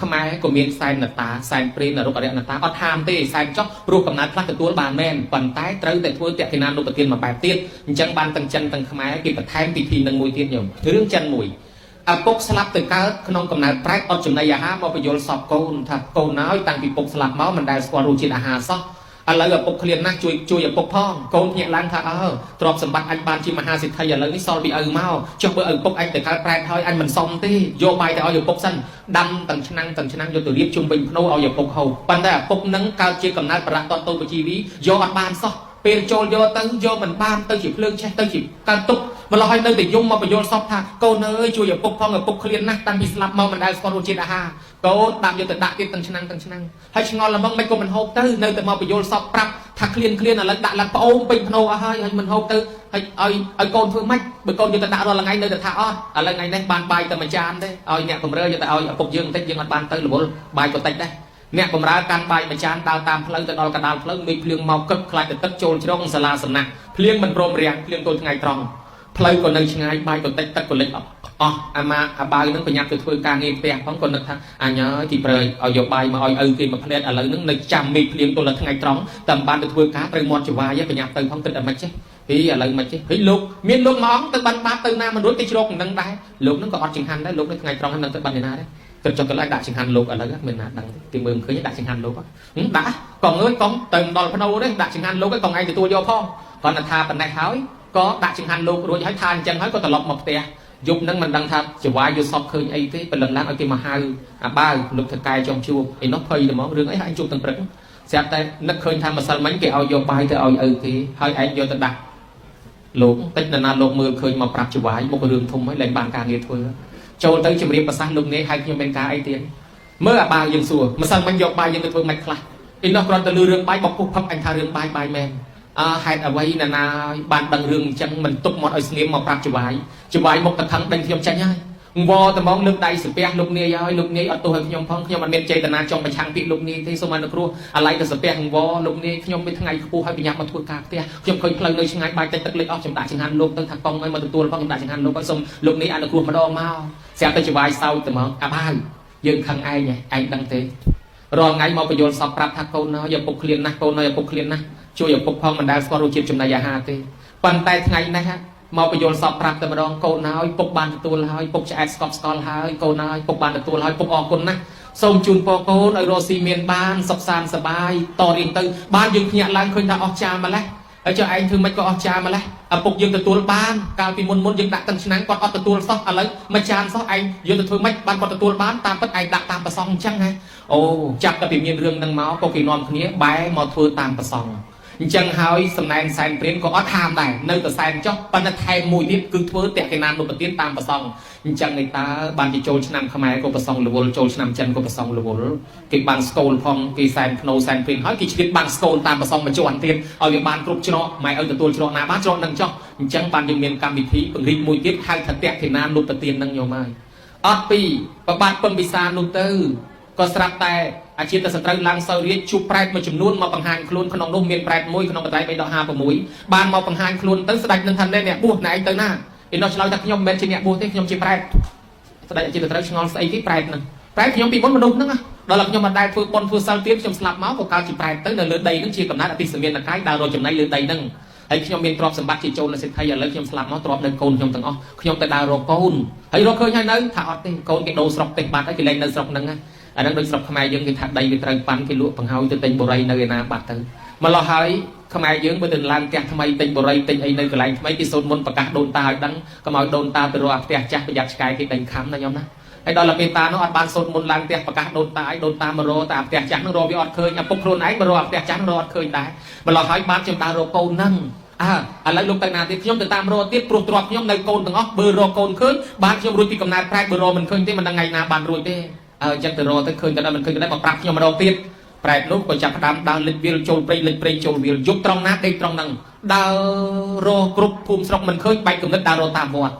ខ្មែរក៏មានសែននតាសែនព្រានរុក្ខរៈនតាអត់ហាមទេសែនចោះព្រោះកំណត់ខ្លះទទួលបានមែនប៉ុន្តែត្រូវតែធ្វើតក្កិណានុបទានមួយបែបទៀតអញ្ចឹងបានទាំងចិនទាំងខ្មែរគេបន្ថែមពិធីនឹងមួយទៀតញោមរឿងចិនមួយឪពុកស្លាប់ទៅកើតក្នុងកំណើតប្រែតអត់ចំណីអាហារមកបញ្យល់សពកូនថាកូនហើយតាំងពីពុកស្លាប់មកមិនដែលស្គាល់រសជាតិអាហារសោះឥឡូវឪពុកឃ្លានណាស់ជួយឪពុកផងកូនភ្ញាក់ឡើងថាទ្រព្យសម្បត្តិអញបានជាមហាសេដ្ឋីឥឡូវនេះសល់ពីឪមកចុះបើឪពុកអញទៅកើតប្រែតហើយអញមិនសមទេយកបាយទៅឲ្យឪពុកសិនដាំទាំងឆ្នាំយកទៅរៀបជុំវិញភ្នូឲ្យឪពុកហូបប៉ុន្តែឪពុកនឹងកើតជាកំណើតប្រៈតតូបជីវីយកអត់បានសោះពេលចូលយកទៅយកមិនបានទៅជាភ្លើងឆេះទៅជាកើតទុកម្ល៉េះហើយនៅតែយំមកបញ្យល់សពថាកូនអើយជួយឪពុកផងឪពុកឃ្លានណាស់តាំងពីស្លាប់មកមិនដែលស្គាល់រសជាតិអាហារកូនដាក់យកទៅដាក់ទៀតទាំងឆ្នាំហើយឆ្ងល់ល្មងមិនក៏មិនហូបទៅនៅតែមកបញ្យល់សពប្រាប់ថាឃ្លានឥឡូវដាក់ឡើងប្អូនពេញភ្នូអស់ហើយមិនហូបទៅហើយកូនធ្វើម៉េចបើកូនយកទៅដាក់រាល់ថ្ងៃនៅតែថាអត់ឥឡូវថ្ងៃនេះបានបាយតែមួយចានទេឲ្យអ្នកបំរើយកទៅឲ្យឪពុកយើងបន្តិចយើងអត់បានទៅរវល់បាយក៏តិចដែរអ្នកបំរើកាន់បាយមួយចានដើរតាមផ្លូវទៅដល់កណ្ដាលផ្លូវមេឃភ្លៀងមកកឹកខ្លាចទៅទឹកចូលជ្រងសាលាសំណាក់ភ្លៀងមិនព្រមរាំងភ្លៀងទល់ថ្ងៃត្រង់ផ្លូវក៏នៅឆ្ងាយបាយក៏តិចទឹកក៏លិចអស់អាបាវនឹងប្រញាប់ទៅធ្វើការងារផ្ទះផងក៏នឹកថាអញអើយទីប្រើឲ្យយកបាយមកឲ្យឪគេមកផ្លែតឥឡូវហ្នឹងនៅចាំមេឃភ្លៀងទល់ថ្ងៃត្រង់តែមិនបានទៅធ្វើការត្រូវមាត់ចវាយប្រញាប់ទៅផងគិតតែមិនចេះហីឥឡូវមិនចេះហីលោកមានលោកមកទៅបានបាត់ទៅណាមិនរួចទៅជ្រកនឹងដែរលោកហ្នឹងក៏អត់ចង្ហាន់ដែរលោកនៅថ្ងៃត្រង់ហ្នឹងទៅបានណាដែរគិតចុះកន្លែងដាក់ចង្ហាន់លោកឥឡូវមានណាដឹងទេមើលមិនឃើញដាក់ចង្ហាន់លោកដាក់កងអើយកងទៅដល់ភ្នូទេដាក់ចង្ហាន់លោកឯងកងឯងទទួលយកផងគាត់ថាប៉ុណ្ណេះហើយក៏ដាក់ចង្ហាន់លោករួចហើយថាអញ្ចឹងហើយក៏ត្រឡប់មកផ្ទះយប់ហ្នឹងមិនដឹងថាចវាយយកសពឃើញអីទេព្រលឹមឡើងឲ្យគេមកហៅអាបាវលោកថកែចង់ជួបឯនោះភ័យទៅហ្មងរឿងអីហើយអញជួបទាំងព្រឹកស្រាប់តែនឹកឃើញថាម្សិលមិញគេឲ្យយកបាយទៅឲ្យឪគេហើយឯងយកទៅដាក់លោកតិចណាលោកមើលឃើញមកប្រាប់ចវាយមុខរឿងធំហើយលែងបានការងារធ្វើចូលទៅជំរាបប្រសាសន៍លោកនេះហើយខ្ញុំមានការអីទៀតមើលអាបាវយើងសួរម្សិលមិញយកបាយយើងទៅធ្វើមិនខ្លះឯនោះគ្រាន់តែលឺរឿងបាយបោកពុះផឹកអញថារឿងបាយមែនហេតុអ្វីណាបានដឹងរឿងអញ្ចឹងមិនទុកមកឲ្យស្ងៀមមកប្រាប់ចវាយមកតខឹងដេញខ្ញុំចាញ់ហើយវល់តែមកលើកដៃស្ពះលោកនាយហើយលោកនាយអត់ទោសឲ្យខ្ញុំផងខ្ញុំអត់មានចេតនាចង់ប្រឆាំងពាក្យលោកនាយទេសូមអនុគ្រោះអាឡ័យទៅស្ពះវល់លោកនាយខ្ញុំមានថ្ងៃខ្ពស់ហើយបញ្ញាប់មកធ្វើការផ្ទះខ្ញុំឃើញផ្លូវនៅឆ្ងាយបាយតិចទឹកលិចអស់ខ្ញុំដាក់ចង្ហាន់លោកទៅថាកង់ឲ្យមកទទួលផងខ្ញុំដាក់ចង្ហាន់លោកឲ្យសូមលោកនាយអនុគ្រោះម្ដងមកស្រាប់តែចវាយសោតតែមកអាបាវយើងខឹងឯងដឹងទេរាល់ថ្ងៃមកបញ្យល់សពប្រាប់ថាកូននៅឪពុកឃ្លានណាស់កូននៅឪពុកឃ្លានណាស់ជួយឪពុកផងមិនដែលស្គាល់រសជាតិចំណីអាហារទេប៉ុន្តែថ្ងៃនេះមកបញ្យល់សពប្រាប់តែម្ដងកូនហើយពុកបានទទួលហើយពុកឆ្អែតស្កប់ស្កល់ហើយកូនហើយពុកបានទទួលហើយពុកអរគុណណាស់សូមជូនពរកូនឲ្យរស់ស៊ីមានបានសុខសាន្តសប្បាយតរៀងទៅបានយើងភ្ញាក់ឡើងឃើញថាអស់ចាម្លេះហើយចុះឯងធ្វើម៉េចក៏អស់ចាម្លេះឪពុកយើងទទួលបានកាលពីមុនយើងដាក់ទាំងឆ្នាំគាត់អត់ទទួលសោះឥឡូវមួយចានសោះឯងយើងទៅធ្វើម៉េចបានគាត់ទទួលបានតាមពិតឯងដាក់តាមប្រសងអញ្ចឹងហ៎អូចាប់តែពីមានរឿងហ្នឹងមកក៏គេនាំគ្នាបែរមកធ្វើតាមប្រសងអញ្ចឹងហើយសំណែនសែនព្រានក៏អត់ហាមដែរនៅតែសែនចុះប៉ុន្តែថែមមួយទៀតគឺធ្វើតក្កិណានុបទានតាមប្រសងអញ្ចឹងនេះតើបានជាចូលឆ្នាំខ្មែរក៏ប្រសងរវល់ចូលឆ្នាំចិនក៏ប្រសងរវល់គេបានស្គូលផងគេសែនភ្នូសែនព្រានហើយគេឆ្លៀតបានស្គូលតាមប្រសងមួយជាន់ទៀតឲ្យវាបានគ្រប់ច្រកម៉ែឲ្យទទួលច្រកណាបានច្រកនឹងចុះអញ្ចឹងបានយើងមានកម្មវិធីពង្រីកមួយទៀតហៅថាតក្កិណានុបទាននឹងយកមកអត់ពីប្របាទពឹងពិសានោះទៅក៏ស្រាប់តែអាជីពតែសត្រូវឡើងសោយរាជជួបប្រែតមួយចំនួនមកបង្ហាញខ្លួនក្នុងនោះមានប្រែតមួយក្នុងបត្រៃ3-56បានមកបង្ហាញខ្លួនទៅស្ដេចនឹងថាអ្នកបួសណែឯងទៅណាឯនោះឆ្លើយថាខ្ញុំមិនមែនជាអ្នកបួសទេខ្ញុំជាប្រែតស្ដេចអាជីពតែត្រូវឆ្ងល់ស្អីគេប្រែតហ្នឹងប្រែតខ្ញុំពីមុនមនុស្សហ្នឹងដល់តែខ្ញុំមិនដែលធ្វើបុណ្យធ្វើសិលទៀតខ្ញុំស្លាប់មកក៏កើតជាប្រែតទៅនៅលើដីហ្នឹងជាកំណត់អតិសមានកាយដើររកចំណៃលើដីហ្នឹងហើយខ្ញុំមានទ្រព្យសម្បត្តិជាចូលនៅសេដ្ឋីឥឡូវខ្ញុំស្លាប់មកទ្រព្យនៅកូនខ្ញុំទាំងអស់ខ្ញុំទៅដើររកកូនហើយរកឃើញហើយនៅថាអត់ទេកូនគេដូរស្រុកទេបាត់ហើយគេលែងនៅស្រុកហ្នឹងអាហ្នឹងដូចស្រុកខ្មែរយើងគេថាដីវាត្រូវប៉ាន់គេលក់បង្ហើយទៅទិញបូរីនៅឯណាបាត់ទៅម្ល៉េះហើយខ្មែរយើងបើទៅឡើងផ្ទះថ្មីទិញបូរីទិញអីនៅកន្លែងថ្មីគេសូត្រមុនប្រកាសដូនតាឲ្យដឹងកុំឲ្យដូនតាទៅរកអាផ្ទះចាស់ប្រយ័ត្នឆ្កែគេដេញខំណាញោមណាហើយដល់តែពេលតានោះអត់បានសូត្រមុនឡើងផ្ទះប្រកាសដូនតាឲ្យដូនតាមករកតែអាផ្ទះចាស់នោះរកវាអត់ឃើញអាពុកខ្លួនឯងមករកអាផ្ទះចាស់នោះរកអត់ឃើញដែរម្ល៉េះហើយបានខ្ញុំដើររកកូនហ្នឹងឥឡូវលោកទៅណាទៀតខ្ញុំទៅតាមរកទៀតព្រោះទ្រព្យខ្ញុំនៅកូនទាំងអស់បើរកកូនឃើញបានខ្ញុំរួចពីកំណើតប្រែតបើរកមិនឃើញទេមិនដឹងថ្ងៃណាបានរួចទេអញ្ចឹងទៅរកទៅឃើញតែមិនឃើញតែមកប្រាប់ខ្ញុំម្ដងទៀតប្រែតនោះក៏ចាប់ផ្ដើមដើរលិចវាលចូលព្រៃលិចព្រៃចូលវាលយប់ត្រង់ណាដេកត្រង់ហ្នឹងដើររកគ្រប់ភូមិស្រុកមិនឃើញបែកគំនិតដើររកតាមវត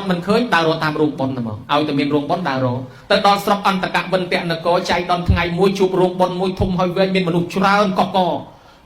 ្តមិនឃើញដើររកតាមរោងបុណ្យហ្មងឲ្យតែមានរោងបុណ្យដើររកទៅដល់ស្រុកអន្តកវិនពនគរចៃដន្យថ្ងៃមួយជួបរោងបុណ្យមួយធំហើយវែងមានមនុស្សច្រើនកក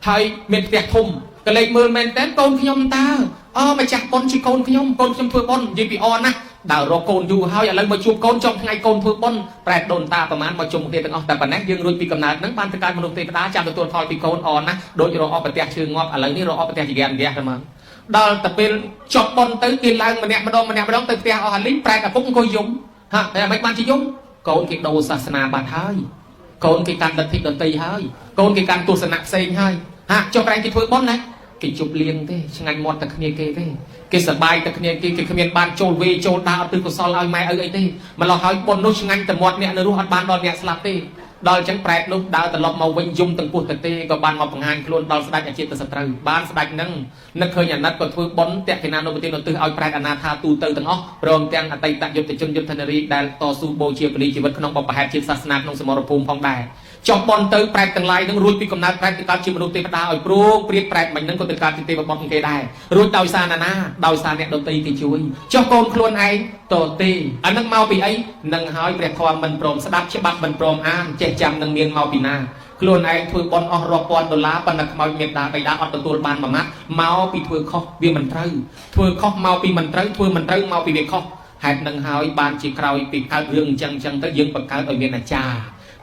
ហើយមានផ្ទះធំក៏លេចមើលមែនតើកូនខ្ញុំតើម្ចាស់បុណ្យជាកូនខ្ញុំធ្វើបុណ្យនិយាយពីអណាស់ đào rô côn du hơi ở lần mà chụp côn trong ngày côn thưa bon bẹt đồn taประมาณมาจุ่มเตียงออกแต่ปนักยังรุ่ยปีกำนัดนั้นบ้านตะการมนุษย์เทวดาจำตัวพอปีโกนอ่อนนะโดยเราออกไปเตะชื่องอบอะไรนี่เราออกไปเตะจีแกนเดียกันมั้งดาวแต่เป็นจบบอลตื้อกินลังมันเนี่ยมาโดนตื้อเตียงอ่อนลิ้นแปลกับปุ๊บก็ยุ่งฮะแต่ไม่บ้านจะยุ่งโกนกิโดศาสนาบาดให้โกนกิการดัดทิศดัดตีให้โกนกิการตุสนักเซงให้ฮะจบแรงกิทั่วบอลนะกิจุบเลี้ยงเต้ช่างมอดตะเคียนเต้กิสบายตะเคียนกิขมิ้นบานโจเวโจดาวตื่นกุศลเอาไม้เอาไอ้เต้มันเราหายบนนู้ช่างแต่มอดเนี่ยในรูปบานดอนเนี่ยสลับเต้ดาวจังแปลกลูกดาวตลบมาวิ่งยุ่งตั้งปุ่นตั้งเต้ก็บานมาปังงานคล้วนดาวสดายอาชีพตะสตรีบานสดายนั่งนักเคยอย่างนัดก็ทั่วบอลเตะขนาดโนบิติโนตื้อเอาแปลกอนาธาตูเตอร์ตั้งอ๋อรวมแตงอัตติตะยุติชนยุทธนารีได้ต่อสู้โบเชียปรีชีวิตขนมปะปะแหบชีศาสนาขนมสมรภูมิพองได้จอบบอลตื้อแปลกตั้งลายนั่งรุ่ยปีกำนัดแปลกติดตามชีมนุษย์เทวดาอ่อยปลูกเปรียบแปลกมันนั่งก็ติดการติดเตะบอลเกได้รุ่ยดาวซานาดาวซาเนี่ยโดนตีช่วยจอบโกนคล้วนไอโตตีอันนั่งเมาปีไอนั่งหายเปรียบทองมันโปร่งสดับฉบับมันโปร่งอ้ามเจ็ดจำนั่งเมียนเมาปีนาคล้วนไอถวยบอลออกรอบอลดอลลาร์ปันนักเมาเมียนดาไปดาออกตัวบานมามัดเมาปีถวยข้อเวียมันเต้าถวยข้อเมาปีมันเต้าถวยมันเต้าเมาปีเวียข้อหายนั่งหายบานจีคราวปีการเรื่องจังเต้ยังประกาศเอาเมียนจ่า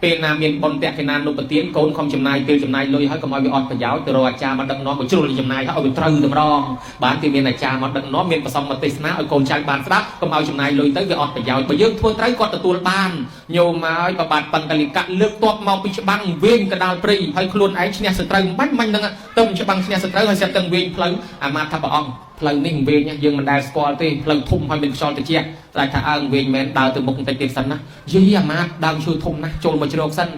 เป็นนาเมียนบอลเตะขนาดนุปเตียนโกนคอมจำนายเกลจำนายเลยให้กับเอาไปออดไปยาวแต่รออาจารย์มาดังน้องไปจุลจำนายเขาเอาไปตรึงตำรองบ้านที่เมียนอาจารย์มาดังน้องเมียนผสมมาติสนะเอาโกนชายบานสักก็เอาจำนายเลยตั้งไปออดไปยาวไปยืมทวนไตรกอดตัวบ้านโยมาประบาดปังกะลิกะเลือกตัวมาปิชบังเวียนกระดาลปรีให้คลุนไอ้ชเนี่ยสตรึงมันนั่งต้มชบังชเนี่ยสตรึงให้เสตึงเวียนเพลิงอามาทับอ่องเพลิงนิ่งเวียนเนี่ยยังมันได้สกอร์ตีเพลิงทุ่มให้เป็นชอลตะเชียแต่ถ้าอ้างเวียนแมนดาวตัวมุกติดสันนะยี่อามาดาวช่วยทุ่มนะโจลมาจรกสัน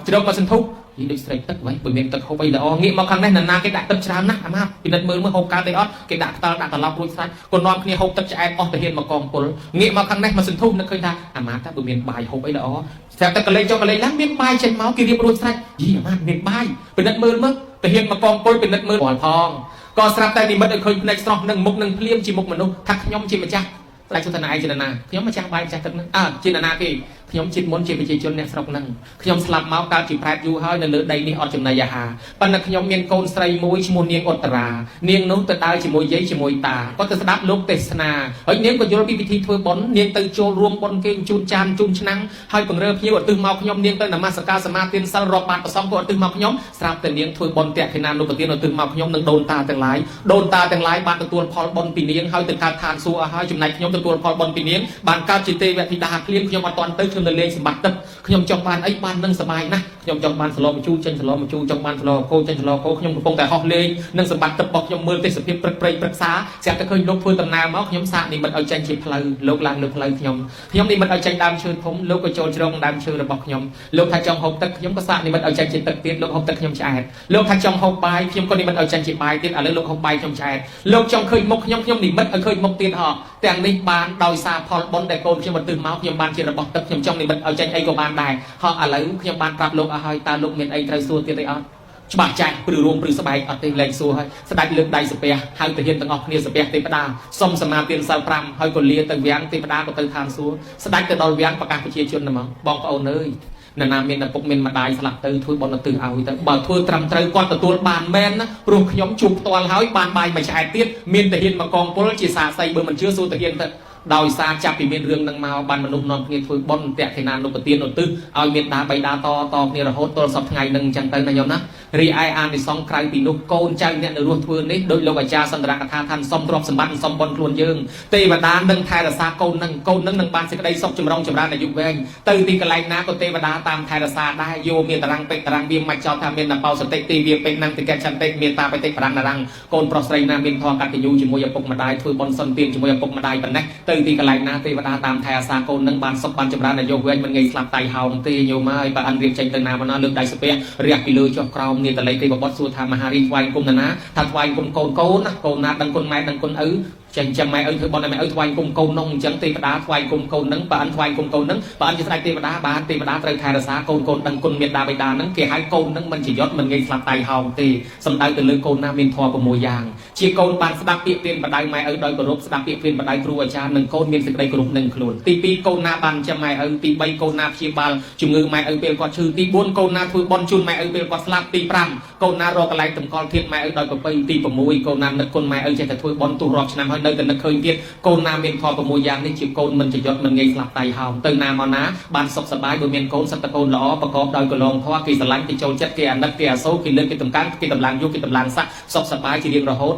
จรกมาสันทุกยิ่งได้ใส่ตึกไว้เป็นเมียนตึกเขาไปแล้วเงี้ยมาครั้งนี้นานๆcái đạiตึกชามนะอามาเป็นนัดมือเมื่อหกการเตะออสcái đạiตลาดรุ่ยซ้ายคนนอนเนี่ยหกตึกจะแอบออสแต่เห็นมากองปลเงี้ยมาครั้งนี้มาสันทุกนักเคยท่าอามาถ้าเป็นเมียนใบหกไปแล้วอ๋อแต่ตะเลยจอกเลยแล้วเมียนใบเช่นเมากี่เรียบรุ่ยซ้ายยี่อามาเมียนใบเป็นนัดมือเมื่อแต่เห็นมากองปลเป็นนัดมืออ่อนพองก็สลับแต่นี่มันเคยในสตรองหนึ่งมุกหนึ่งเพลียมจีมุกมนุษย์ทักย่อมจีมาจ้าไรชุดทนายจินนาขยมมาจ้างใบจ้างตึกนั้นจินนาพี่ขยมจิตมนต์จิตไปจิตจนเนี่ยสรกนั่งขยมสลับเมาส์การจิตแพรยูให้ในเลือดใดนี่อดจำนายยาหาปันนักขยมเมียนโกนไตรมวยชิมเนียงอดตราเนียงนุ๊กตะตายชิมวยยัยชิมวยตาก็จะสดับลูกเตสนาเฮ้ยเนียงก็โยนพิธีทัวร์บอลเนียงตือโจรวมบอลเก่งจูนจานจูนชนังให้ปังเรือพิวตึงเมาขยมเนียงตือนำมาสกาสมาเตียนสารบานผสมกับตึงเมาขยมสลับแต่เนียงทัวร์บอลเตะขนาดนุปเตียนตึงเมาขยมนึงโดนตาแต่งหลายบานตัวพอลบอลปีเนียงให้ตึงการทานซัวให้จำนายขยมตัวพอลบอลปีเนียงบานการจิตเตวะพิดาเคลียมขยมตอนตึกชนเลยสมบัติขยมจอมบานไอ้บานนั่งสบายนะขยมจอมบานสโลมาจูเจนสโลมาจูจอมบานสโลโคเจนสโลโคขยมกระโปงแต่หอกเลยนั่งสมบัติตะปอกขยมมือเตะสเปียปริปรึกษาเสียแต่เคยลบพื้นตำนานมั้งขยมสานี่มันเอาใจจีบเพลย์โลกลางโลกเพลย์ขยมนี่มันเอาใจดำเชิญผมโลกกระโจนจงดำเชิญระบอกขยมโลกทางจองหกตึกขยมกษานี่มันเอาใจจีบตึกเตี้ยโลกหกตึกขยมชายโลกทางจองหกใบขยมก็นี่มันเอาใจจีบใบเตี้ยอะไรโลกหกใบขยมชายโลกจองเคยมกขยมนี่มันเคยมกเตี้ยหอกแต่ในบ้านดอยซาพอลบอลแต่โกนขยมมันตื่นเมาขยมบ้านจีระบอกตึกขยมจองนี่มันเอาใจไอ้ก็บ้านได้หอกอะไรขยมบ้านปรับโลกอาหายตาโลกเมียนไอ้ไตรซัวเตี้ยไอ้อฉบับใจปรือรวมปรือสบายอัดเตแรงซัวให้สบายเลือกใดสเปียให้แต่เห็นตั้งออกเนี่ยสเปียเตปดาสมสมาเตียนสารพรำให้คนเลี้ยตั้งเวียงเตปดาก็ตั้งทานซัวสบายแต่ดอยเวียงประกาศประเชียชนนะมั้งบองก็เอาเนยนาเมียนปุกเมียนมาได้สลับเตยถ้วยบอลตื่นเอาแต่บ่ถ้วยตรำเตยก้อนตัวบานแมนนะรวมขยมจุกตัวหายบานใบไม่ใช่เตี้ยเมียนแต่เห็นมากองปลจีสาใส่เบอร์มันเชื่อสู้แต่เห็นแต่ดาวซาจับปีเมียนเรื่องนังมาบานมนุษย์นอนเงียบถ้วยบอลแต่ขนาดนุปเตียนนตึ้งเอาเมียนดาใบดาตอเนี่ยเราโหดตัวสอบไงนังจังเตยนายมนะรีไออาร์ในซองใครปีนุกโกนจังเนี่ยในรวมถ้วยนี้โดยโลกอาจารย์สันตรากธาทันซอมตรอกสมบัติซอมบอลคลวนยืงเตยบดาดังไทยรัสาโกนนังบานสิกได้ซอกจำรองจำราในยุคแวงเตยตีกระไรนะก็เตยบดาตามไทยรัสาได้โยเมียนตรังเป็ดตรังเบียมมาจอทำเมียนนำเปาสเตตีเบียเป็นนางติแกชันเตเมียนตาไปเตตรังนรังโกนปลอสไตรนาเมียนทองกัตยูจิมวยปกมาได้ถ้วยบอลซอนเตียนจิมวยปกมาได้ปันนะเตยตีกระไรนะเตยบดาตามไทยรัสาโกนนังบานซอกบานจำราในยุคแวงมันไงสลับไตเฮาเตยโยมาไอปะอันเรียกใจตังนามันน่าเลือกได้สเปียเรียกกิโลจอกกราวเนี่ยแต่ไรเตยบอสสู้ทำมหาริวายกุมนะถ้าทวายกุมโกนนะโกนนาดังคนแม่ดังคนจังไม่เธอบอลไม่ทวายกุมโกนนงจังเตปดาทวายกุมโกนนังปะอันทวายกุมโกนนังปะอันจะได้เตปดาบานเตปดาเตยไทยรัสาโกนดังคนเมียนดาไปดานังเกี่ยให้โกนนังมันจียศมันไงสลับไตเฮาเตสำได้แต่เลือกโกนนาเมียนทอประมวยยางเชียโกนบานสดับเปียเปลี่ยนบันไดไม่โดยกรบสดับเปียเปลี่ยนบันไดครูอาจารย์หนึ่งโกนเมียนสิกได้กรุ๊ปหนึ่งครูตีปีโกนนาบันจะไม่ตีใบโกนนาเชียบาลจุงเงือไม่เปลี่ยนกอดชื่อตีบุญโกนนาทวยบอลชุนไม่เปลี่ยนกอดสลับตีปรำโกนนารอกอะไรตึงกอลเทียนไม่โดยกไปตีประมวยโกนนานักคนไม่ใจแต่ทวยบอลตัวรอกชนะเขา ឲ្យនៅតែនឹកឃើញទៀតកូនណាមានផល6យ៉ាងនេះជាកូនមិនចយុទ្ធមិនងាយស្លាប់តៃហោងទៅណាមកណាបានសុខសប្បាយបើមានកូនសត្វតកូនល្អប្រកបដោយកលងធម៌គេស្រឡាញ់គេចូលចិត្តគេអាណិតគេអាសូរគេលើកគេតម្កើងគេតម្លើងយកគេតម្លើងស័ក្តិសុខសប្បាយជារៀងរហូត